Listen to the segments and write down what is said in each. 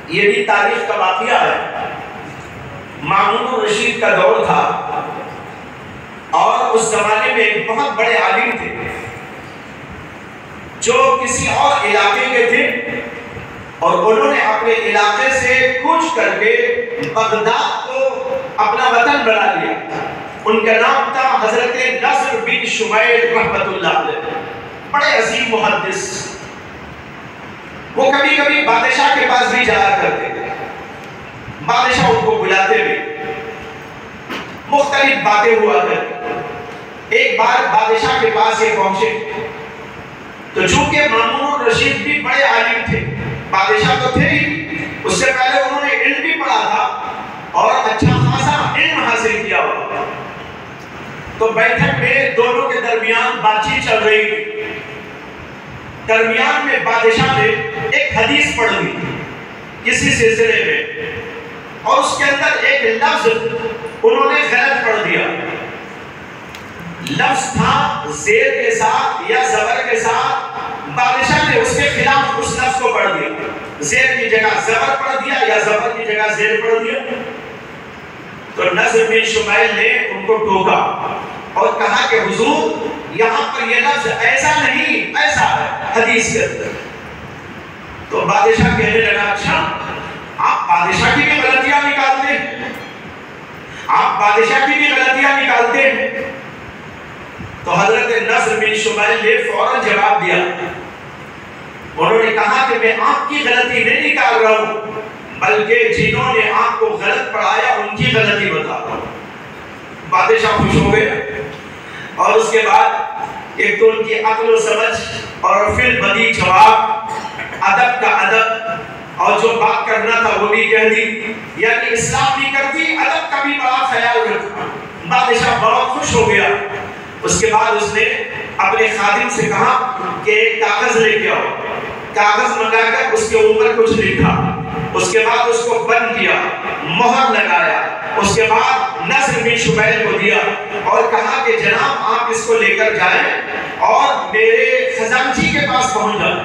ये भी तारीख का वाक़या है। मामून रशीद का दौर था और उस जमाने में एक बहुत बड़े आलिम थे जो किसी और इलाके के थे और उन्होंने अपने इलाके से कूच करके बगदाद को अपना वतन बना लिया। उनका नाम था हजरत नस्र बिन शुमैल रहमतुल्लाह अलैह, बड़े अजीम मुहद्दिस। वो कभी कभी बादशाह के पास भी जाया करते थे, बादशाह उनको बुलाते भी, मुख्तलिफ बातें हुआ करती। एक बार बादशाह के पास ये पहुंचे तो चूंकि मामून रशीद भी बड़े आलिम थे, बादशाह तो थे ही, उससे पहले उन्होंने इल्म भी पढ़ा था और अच्छा खासा इल्म हासिल किया हुआ। तो बैठक में दोनों के दरमियान बातचीत चल रही थी। दरमियान में बादशाह ने एक हदीस पढ़ ली किसी सिलसिले में और उसके अंदर एक लफ्ज उन्होंने गलत पढ़ दिया। लफ्ज था जेर के साथ या जबर के साथ, बादशाह ने उसके खिलाफ उस लफ्ज को पढ़ दिया। जेर की जगह जबर पढ़ दिया या जबर की जगह जेर पढ़ दिया। तो नस्र बिन शुमैल ने उनको टोका और कहा कि हुजूर यहाँ पर यह लफ्ज ऐसा नहीं, ऐसा है हदीस के अंदर। तो बादशाह कहने लगा, अच्छा आप बादशाह की भी गलतियां निकालते हैं, आप बादशाह की भी गलतियां निकालते हैं। तो हजरत नस्र बिन शुमैल ने फौरन जवाब दिया। उन्होंने कहा कि मैं आपकी गलती नहीं निकाल रहा हूं, बल्कि जिन्होंने आपको गलत पढ़ाया उनकी गलती बता रहा हूं। बादशाह खुश हो गए और उसके बाद एक तो उनकी अक्ल समझ और फिर बदी जवाब, अदब का अदब, और जो बात करना था वो भी कह दी, यानी इस्लाम भी कर दी, अदब का भी बड़ा ख्याल रखा। बादशाह बहुत खुश हो गया। उसके बाद उसने अपने खादिम से कहा कि कागज लेके आओ। कागज मंगाकर उसके ऊपर कुछ लिखा, उसके बाद उसको बंद किया, मोहर लगाया, उसके बाद नस्र बिन शुमैल को दिया और कहा कि जनाब आप इसको लेकर जाएं और मेरे खजांची के पास पहुंच जाएं।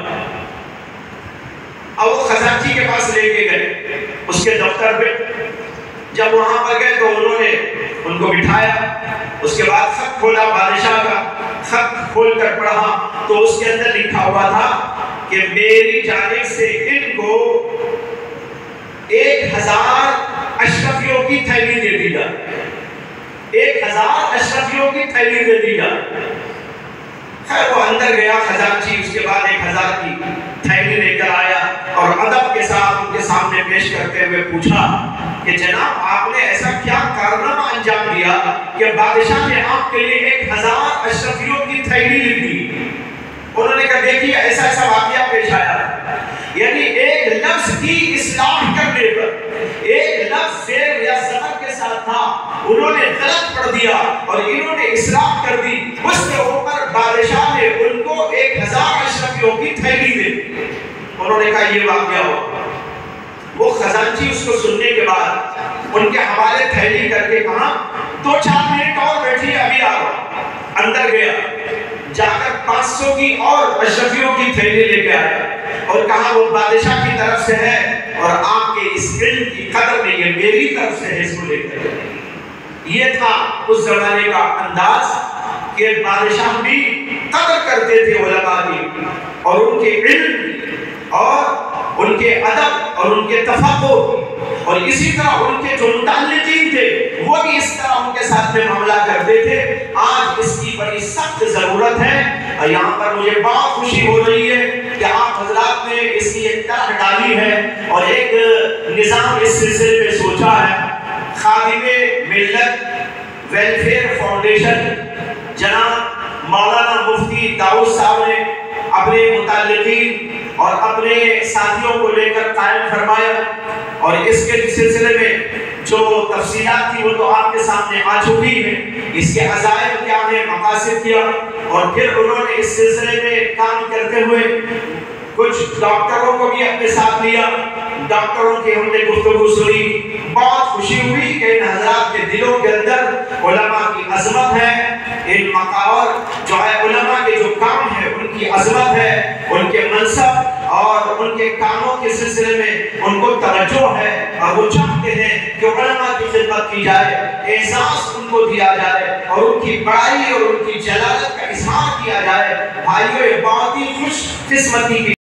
अब वो खजांची के पास लेके गए उसके दफ्तर पे। जब वहां पर गए तो उन्होंने उनको बिठाया, उसके बाद खत खोला, बादशाह का खत खोलकर पढ़ा तो उसके अंदर लिखा हुआ था कि मेरी जानिब से इनको 1000 अशरफियों की थैली दे दी जाए, 1000 अशरफियों की थैली दे दी जाए। खैर वो अंदर गया खजांची, उसके बाद 1000 की थैली लेकर आया और अदब के साथ उनके सामने पेश करते हुए पूछा कि जनाब आपने ऐसा क्या कारनामा अंजाम दिया कि बादशाह ने आपके लिए 1000 अशरफियों की थैली लिख दी। उन्होंने कहा देखिए ऐसा ऐसा वाकया पेश आया, यानी एक लफ्ज की इस्लाह करने पर, एक लफ्ज जेर या ज़बर के साथ था, उन्होंने गलत पढ़ दिया और इन्होंने इस्लाह कर दी, उसके ऊपर बादशाह ने उनको 1000 अशरफियों की थैली दे दी। उन्होंने कहा ये वाकया हुआ। वो खजांची उसको सुनने के बाद उनके हवाले थैली करके कहा 2-4 मिनट और बैठिए अभी आ रहा। अंदर गया, जाकर 500 की और अशरफियों की थैली लेके आया और कहा वो बादशाह की तरफ से है और आपके इस इल्म की कदर में ये मेरी तरफ से है, इसको लेकर। ये था उस जमाने का अंदाज कि बादशाह भी कदर करते थे उलमा की और उनके इल्म और उनके अदब और उनके तफक्कुर, और इसी तरह उनके जो मुतअल्लिकीन थे वो भी इस तरह उनके साथ में मामला करते थे। आज इसकी बड़ी सख्त जरूरत है और यहाँ पर मुझे बहुत खुशी हो रही है कि आप हजरात ने इसकी एक तरह डाली है और एक निज़ाम इस सिलसिले में सोचा है। खादिमे मिल्लत वेलफेयर फाउंडेशन जनाब मौलाना मुफ्ती दाऊद साहब ने अपने मुतअल्लिकीन और अपने साथियों को लेकर कायम फरमाया और इसके सिलसिले में जो तफसीलात थी वो तो आपके सामने आ चुकी है। इसके अज़ाइम क्या है, मकासद किया, और फिर उन्होंने इस सिलसिले में काम करते हुए कुछ डॉक्टरों को भी अपने साथ लिया। डॉक्टरों की हमने गुफ्तगू सुनी, बहुत खुशी हुई कि इन हज़रात के दिलों के अंदर उलमा की अज़मत है, इन मकावर जो है उलमा के जो काम है उनकी उनकी अजमत है, उनके मनसब और उनके कामों के सिलसिले में उनको तवज्जो है और वो चाहते हैं कि उलमा की खिदमत की जाए, एहसास उनको दिया जाए और उनकी बड़ाई और उनकी जलालत का इजहार किया जाए। भाइयों, ये बहुत ही खुशकिस्मती की